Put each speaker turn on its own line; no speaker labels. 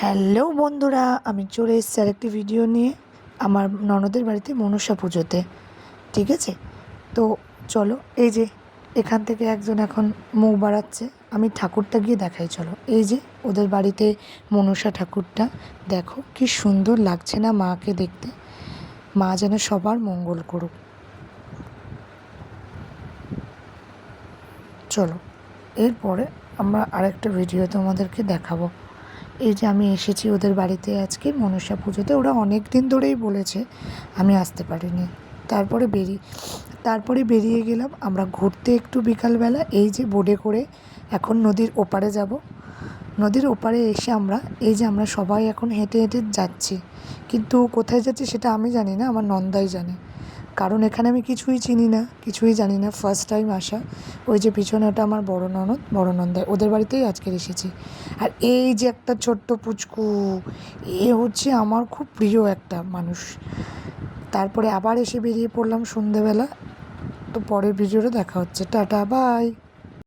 Hello বন্ধুরা, আমি চলে এসেছি আরেকটি ভিডিও নিয়ে আমার ননদের বাড়িতে মনসা পুজোতে। ঠিক আছে, তো চলো। এই যে এখান থেকে একজন এখন মুখ বাড়াচ্ছে, আমি ঠাকুরটা গিয়ে দেখাই। চলো, এই যে ওদের বাড়িতে মনসা ঠাকুরটা, দেখো কি সুন্দর লাগছে না মাকে দেখতে। মা যেন সবার মঙ্গল করুক। চলো, এরপরে আমরা আরেকটা ভিডিও তোমাদেরকে দেখাবো। এই যে আমি এসেছি ওদের বাড়িতে আজকে মনসা পুজোতে। ওরা অনেক দিন ধরেই বলেছে, আমি আসতে পারিনি। তারপরে বেরিয়ে গেলাম আমরা ঘুরতে একটু বিকালবেলা। এই যে বোটে করে এখন নদীর ওপারে যাব। নদীর ওপারে এসে আমরা সবাই এখন হেঁটে হেঁটে যাচ্ছি, কিন্তু কোথায় যাচ্ছি সেটা আমি জানি না, আমার নন্দাই জানে। কারণ এখানে আমি কিছুই চিনি না, কিছুই জানি না, ফার্স্ট টাইম আসা। ওই যে পিছনে ওটা আমার বড় ননদ, বড় নন্দাই, ওদের বাড়িতেই আজকের এসেছি। আর এই যে একটা ছোট্ট পুচকু, এ হচ্ছে আমার খুব প্রিয় একটা মানুষ। তারপরে আবার এসে বেরিয়ে পড়লাম সন্ধেবেলা। তো পরের ভিডিওটা দেখা হচ্ছে, টাটা বাই।